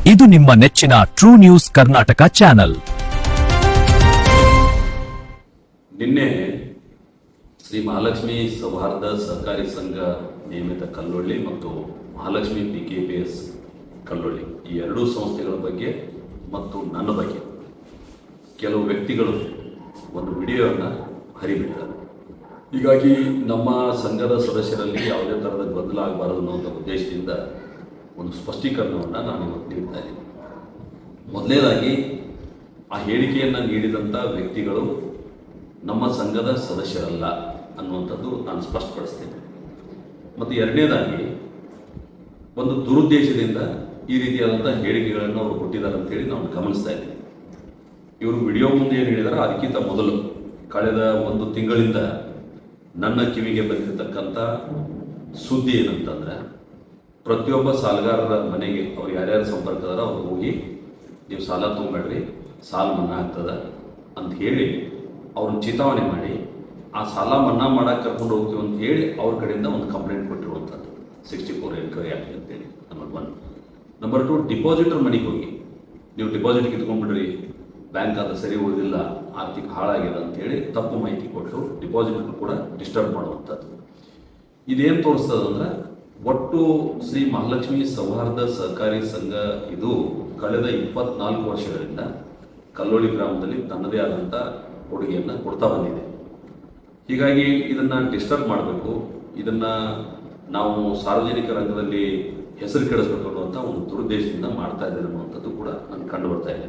ಇದು ನಿಮ್ಮ ನೆಚ್ಚಿನ ಟ್ರೂ ನ್ಯೂಸ್ ಕರ್ನಾಟಕ ಚಾನೆಲ್. ನಿನ್ನೆ ಶ್ರೀ ಮಹಾಲಕ್ಷ್ಮಿ ಸೌಹಾರ್ದ ಸಹಕಾರಿ ಸಂಘ ನಿಯಮಿತ ಕಲ್ಲೊಳ್ಳಿ ಮತ್ತು ಮಹಾಲಕ್ಷ್ಮಿ PKPS ಕಲ್ಲೊಳ್ಳಿ ಈ ಎರಡೂ ಸಂಸ್ಥೆಗಳ ಬಗ್ಗೆ ಮತ್ತು ನನ್ನ ಬಗ್ಗೆ ಕೆಲವು ವ್ಯಕ್ತಿಗಳು ಒಂದು ವಿಡಿಯೋವನ್ನು ಹರಿಬಿಟ್ಟಿದ್ದಾರೆ. ಹೀಗಾಗಿ ನಮ್ಮ ಸಂಘದ ಸದಸ್ಯರಲ್ಲಿ ಯಾವುದೇ ಥರದ ಗೊಂದಲ ಆಗಬಾರದು ಅನ್ನೋ ಉದ್ದೇಶದಿಂದ ಒಂದು ಸ್ಪಷ್ಟೀಕರಣವನ್ನು ನಾನು ಇವತ್ತು ನೀಡ್ತಾ ಇದ್ದೀನಿ. ಮೊದಲನೇದಾಗಿ ಆ ಹೇಳಿಕೆಯನ್ನು ನೀಡಿದಂಥ ವ್ಯಕ್ತಿಗಳು ನಮ್ಮ ಸಂಘದ ಸದಸ್ಯರಲ್ಲ ಅನ್ನುವಂಥದ್ದು ನಾನು ಸ್ಪಷ್ಟಪಡಿಸ್ತೇನೆ. ಮತ್ತು ಎರಡನೇದಾಗಿ ಒಂದು ದುರುದ್ದೇಶದಿಂದ ಈ ರೀತಿಯಾದಂಥ ಹೇಳಿಕೆಗಳನ್ನು ಅವರು ಕೊಟ್ಟಿದ್ದಾರೆ ಅಂತೇಳಿ ನಾವು ಗಮನಿಸ್ತಾ ಇದ್ದೀವಿ. ಇವರು ವಿಡಿಯೋ ಮುಂದೆ ಏನು ಹೇಳಿದಾರೆ ಅದಕ್ಕಿಂತ ಮೊದಲು ಕಳೆದ ಒಂದು ತಿಂಗಳಿಂದ ನನ್ನ ಕಿವಿಗೆ ಬಂದಿರತಕ್ಕಂಥ ಸುದ್ದಿ ಏನಂತಂದರೆ, ಪ್ರತಿಯೊಬ್ಬ ಸಾಲಗಾರರ ಮನೆಗೆ ಅವ್ರು ಯಾರ್ಯಾರು ಸಂಪರ್ಕದಾರ ಅವ್ರು ಹೋಗಿ ನೀವು ಸಾಲ ತೊಗೊಂಬೇಡ್ರಿ, ಸಾಲ ಮನ್ನಾ ಆಗ್ತದೆ ಅಂತ ಹೇಳಿ ಅವ್ರನ್ನ ಚಿತಾವಣೆ ಮಾಡಿ ಆ ಸಾಲ ಮನ್ನಾ ಮಾಡೋಕ್ಕೆ ಕರ್ಕೊಂಡು ಹೋಗ್ತೀವಿ ಅಂತ ಹೇಳಿ ಅವ್ರ ಕಡೆಯಿಂದ ಒಂದು ಕಂಪ್ಲೇಂಟ್ ಕೊಟ್ಟಿರುವಂಥದ್ದು 64 ಎನ್ಕ್ವೈರಿ ಆಗಿ ಅಂತೇಳಿ. ನಂಬರ್ 1. ನಂಬರ್ 2, ಡಿಪಾಸಿಟರ್ ಮನೆಗೆ ಹೋಗಿ ನೀವು ಡಿಪಾಸಿಟ್ ಕಿತ್ಕೊಂಡ್ಬಿಡ್ರಿ, ಬ್ಯಾಂಕ್ ಅದು ಸರಿ ಉಳಿದಿಲ್ಲ, ಆರ್ಥಿಕ ಹಾಳಾಗಿದೆ ಅಂತೇಳಿ ತಪ್ಪು ಮಾಹಿತಿ ಕೊಟ್ಟು ಡಿಪಾಸಿಟರ್ ಕೂಡ ಡಿಸ್ಟರ್ಬ್ ಮಾಡುವಂಥದ್ದು. ಇದೇನು ತೋರಿಸ್ತದಂದ್ರೆ, ಒಟ್ಟು ಶ್ರೀ ಮಹಾಲಕ್ಷ್ಮಿ ಸೌಹಾರ್ದ ಸಹಕಾರಿ ಸಂಘ ಇದು ಕಳೆದ 24 ವರ್ಷಗಳಿಂದ ಕಲ್ಲೊಳ್ಳಿ ಗ್ರಾಮದಲ್ಲಿ ತನ್ನದೇ ಆದಂಥ ಕೊಡುಗೆಯನ್ನು ಕೊಡ್ತಾ ಬಂದಿದೆ. ಹೀಗಾಗಿ ಇದನ್ನು ಡಿಸ್ಟರ್ಬ್ ಮಾಡಬೇಕು, ಇದನ್ನು ನಾವು ಸಾರ್ವಜನಿಕ ರಂಗದಲ್ಲಿ ಹೆಸರು ಕೆಡಿಸಬೇಕು ಅನ್ನುವಂಥ ಒಂದು ದುರುದ್ದೇಶದಿಂದ ಮಾಡ್ತಾ ಇದ್ದೇನೆ ಅನ್ನುವಂಥದ್ದು ಕೂಡ ನನಗೆ ಕಂಡು ಬರ್ತಾ ಇದೆ.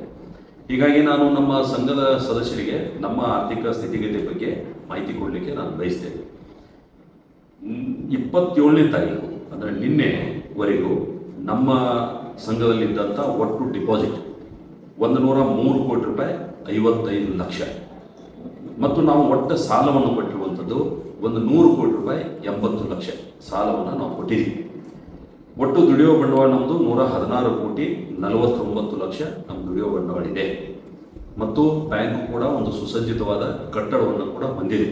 ಹೀಗಾಗಿ ನಾನು ನಮ್ಮ ಸಂಘದ ಸದಸ್ಯರಿಗೆ ನಮ್ಮ ಆರ್ಥಿಕ ಸ್ಥಿತಿಗತಿ ಬಗ್ಗೆ ಮಾಹಿತಿ ಕೊಡಲಿಕ್ಕೆ ನಾನು ಬಯಸ್ತೇನೆ. 27ನೇ ತಾರೀಕು ಅಂದರೆ ನಿನ್ನೆವರೆಗೂ ನಮ್ಮ ಸಂಘದಲ್ಲಿದ್ದಂಥ ಒಟ್ಟು ಡಿಪಾಸಿಟ್ 103 ಕೋಟಿ ರೂಪಾಯಿ 55 ಲಕ್ಷ ಮತ್ತು ನಾವು ಒಟ್ಟು ಸಾಲವನ್ನು ಕೊಟ್ಟಿರುವಂಥದ್ದು 100 ಕೋಟಿ ರೂಪಾಯಿ 80 ಲಕ್ಷ ಸಾಲವನ್ನು ನಾವು ಕೊಟ್ಟಿದ್ದೀವಿ. ಒಟ್ಟು ದುಡಿಯುವ ಬಂಡವಾಳ ನಮ್ಮದು 116 ಕೋಟಿ 49 ಲಕ್ಷ ನಮ್ಮ ದುಡಿಯುವ ಬಂಡವಾಳ ಇದೆ. ಮತ್ತು ಬ್ಯಾಂಕ್ ಕೂಡ ಒಂದು ಸುಸಜ್ಜಿತವಾದ ಕಟ್ಟಡವನ್ನು ಕೂಡ ಹೊಂದಿದೆ.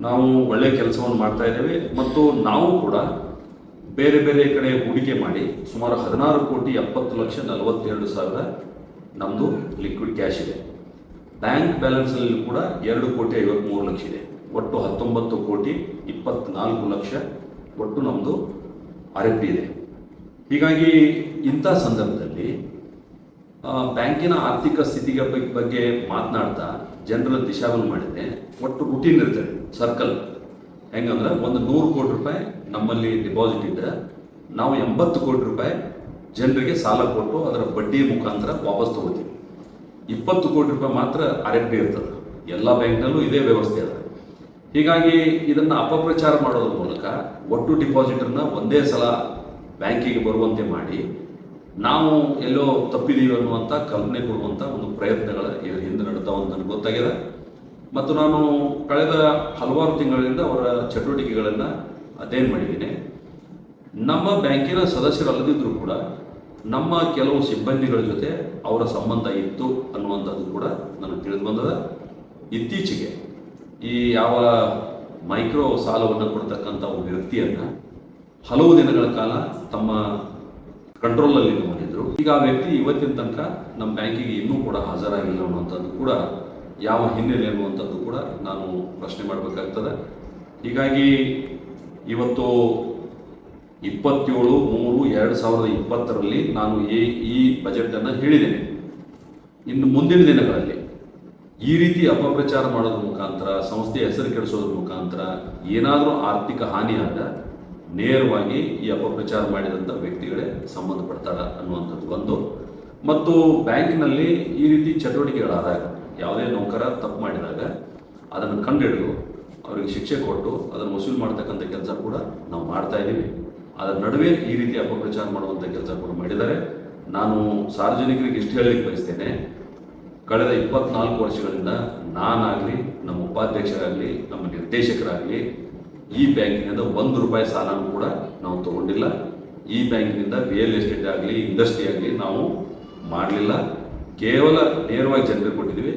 ನಾವು ಒಳ್ಳೆಯ ಕೆಲಸವನ್ನು ಮಾಡ್ತಾ ಇದ್ದೇವೆ ಮತ್ತು ನಾವು ಕೂಡ ಬೇರೆ ಬೇರೆ ಕಡೆ ಹೂಡಿಕೆ ಮಾಡಿ ಸುಮಾರು 16 ಕೋಟಿ 70 ಲಕ್ಷ 42 ಸಾವಿರ ನಮ್ಮದು ಲಿಕ್ವಿಡ್ ಕ್ಯಾಶ್ ಇದೆ. ಬ್ಯಾಂಕ್ ಬ್ಯಾಲೆನ್ಸಲ್ಲಿ ಕೂಡ 2 ಕೋಟಿ 53 ಲಕ್ಷ ಇದೆ. ಒಟ್ಟು 19 ಕೋಟಿ 24 ಲಕ್ಷ ಒಟ್ಟು ನಮ್ಮದು RFP ಇದೆ. ಹೀಗಾಗಿ ಇಂಥ ಸಂದರ್ಭದಲ್ಲಿ ಬ್ಯಾಂಕಿನ ಆರ್ಥಿಕ ಸ್ಥಿತಿಗೆ ಬಗ್ಗೆ ಮಾತನಾಡ್ತಾ ಜನರ ದಿಶಾವನ್ನು ಮಾಡಿದರೆ ಒಟ್ಟು ರುಟೀನ್ ಇರ್ತದೆ, ಸರ್ಕಲ್ ಹೆಂಗಂದ್ರೆ, ಒಂದು 100 ಕೋಟಿ ರೂಪಾಯಿ ನಮ್ಮಲ್ಲಿ ಡಿಪಾಸಿಟ್ ಇದ್ದರೆ ನಾವು 80 ಕೋಟಿ ರೂಪಾಯಿ ಜನರಿಗೆ ಸಾಲ ಕೊಟ್ಟು ಅದರ ಬಡ್ಡಿ ಮುಖಾಂತರ ವಾಪಸ್ ತಗೋತೀವಿ. 20 ಕೋಟಿ ರೂಪಾಯಿ ಮಾತ್ರ RFP ಇರ್ತದೆ. ಎಲ್ಲ ಬ್ಯಾಂಕ್ನಲ್ಲೂ ಇದೇ ವ್ಯವಸ್ಥೆ ಅದ. ಹೀಗಾಗಿ ಇದನ್ನು ಅಪಪ್ರಚಾರ ಮಾಡೋದ್ರ ಮೂಲಕ ಒಟ್ಟು ಡಿಪಾಸಿಟರ್ನ ಒಂದೇ ಸಲ ಬ್ಯಾಂಕಿಗೆ ಬರುವಂತೆ ಮಾಡಿ ನಾವು ಎಲ್ಲೋ ತಪ್ಪಿದ್ದೀವಿ ಅನ್ನುವಂಥ ಕಲ್ಪನೆ ಕೊಡುವಂಥ ಒಂದು ಪ್ರಯತ್ನಗಳ ಇದರ ಹಿಂದೆ ನಡ್ತಾವ ಅಂತ ನನಗೆ ಗೊತ್ತಾಗಿದೆ. ಮತ್ತು ನಾನು ಕಳೆದ ಹಲವಾರು ತಿಂಗಳಿಂದ ಅವರ ಚಟುವಟಿಕೆಗಳನ್ನು ಅಧ್ಯಯನ ಮಾಡಿದ್ದೀನಿ. ನಮ್ಮ ಬ್ಯಾಂಕಿನ ಸದಸ್ಯರಲ್ಲದಿದ್ದರೂ ಕೂಡ ನಮ್ಮ ಕೆಲವು ಸಿಬ್ಬಂದಿಗಳ ಜೊತೆ ಅವರ ಸಂಬಂಧ ಇತ್ತು ಅನ್ನುವಂಥದ್ದು ಕೂಡ ನನಗೆ ತಿಳಿದು ಬಂದದ. ಇತ್ತೀಚೆಗೆ ಈ ಯಾವ ಮೈಕ್ರೋ ಸಾಲವನ್ನು ಕೊಡ್ತಕ್ಕಂಥ ಒಬ್ಬ ವ್ಯಕ್ತಿಯನ್ನು ಹಲವು ದಿನಗಳ ಕಾಲ ತಮ್ಮ ಕಂಟ್ರೋಲಲ್ಲಿ ಇಟ್ಕೊಂಡಿದ್ರು. ಈಗ ಆ ವ್ಯಕ್ತಿ ಇವತ್ತಿನ ತನಕ ನಮ್ಮ ಬ್ಯಾಂಕಿಗೆ ಇನ್ನೂ ಕೂಡ ಹಾಜರಾಗಿಲ್ಲ ಅನ್ನುವಂಥದ್ದು ಕೂಡ ಯಾವ ಹಿನ್ನೆಲೆ ಅನ್ನುವಂಥದ್ದು ಕೂಡ ನಾನು ಪ್ರಶ್ನೆ ಮಾಡಬೇಕಾಗ್ತದೆ. ಹೀಗಾಗಿ ಇವತ್ತು 27/3/2020 ನಾನು ಈ ಬಜೆಟನ್ನು ಹೇಳಿದ್ದೇನೆ. ಇನ್ನು ಮುಂದಿನ ದಿನಗಳಲ್ಲಿ ಈ ರೀತಿ ಅಪಪ್ರಚಾರ ಮಾಡೋದ್ರ ಮುಖಾಂತರ, ಸಂಸ್ಥೆಯ ಹೆಸರು ಕೆಡಿಸೋದ್ರ ಮುಖಾಂತರ ಏನಾದರೂ ಆರ್ಥಿಕ ಹಾನಿಯಾದ ನೇರವಾಗಿ ಈ ಅಪಪ್ರಚಾರ ಮಾಡಿದಂಥ ವ್ಯಕ್ತಿಗಳೇ ಸಂಬಂಧಪಡ್ತಾರೆ ಅನ್ನುವಂಥದ್ದು ಒಂದು. ಮತ್ತು ಬ್ಯಾಂಕ್ನಲ್ಲಿ ಈ ರೀತಿ ಚಟುವಟಿಕೆಗಳಾದಾಗ ಯಾವುದೇ ನೌಕರ ತಪ್ಪು ಮಾಡಿದಾಗ ಅದನ್ನು ಕಂಡುಹಿಡಿದು ಅವರಿಗೆ ಶಿಕ್ಷೆ ಕೊಟ್ಟು ಅದನ್ನು ವಸೂಲು ಮಾಡ್ತಕ್ಕಂಥ ಕೆಲಸ ಕೂಡ ನಾವು ಮಾಡ್ತಾ ಇದ್ದೀವಿ. ಅದರ ನಡುವೆ ಈ ರೀತಿ ಅಪಪ್ರಚಾರ ಮಾಡುವಂಥ ಕೆಲಸ ಕೂಡ ಮಾಡಿದ್ದಾರೆ. ನಾನು ಸಾರ್ವಜನಿಕರಿಗೆ ಇಷ್ಟು ಹೇಳಲಿಕ್ಕೆ ಬಯಸ್ತೇನೆ, ಕಳೆದ 24 ವರ್ಷಗಳಿಂದ ನಾನಾಗಲಿ, ನಮ್ಮ ಉಪಾಧ್ಯಕ್ಷರಾಗಲಿ, ನಮ್ಮ ನಿರ್ದೇಶಕರಾಗಲಿ ಈ ಬ್ಯಾಂಕಿನಿಂದ 1 ರೂಪಾಯಿ ಸಾಲನೂ ಕೂಡ ನಾವು ತಗೊಂಡಿಲ್ಲ. ಈ ಬ್ಯಾಂಕಿನಿಂದ ರಿಯಲ್ ಎಸ್ಟೇಟ್ ಆಗಲಿ, ಇಂಡಸ್ಟ್ರಿ ಆಗಲಿ ನಾವು ಮಾಡಲಿಲ್ಲ. ಕೇವಲ ನೇರವಾಗಿ ಜನರಿಗೆ ಕೊಟ್ಟಿದ್ದೀವಿ.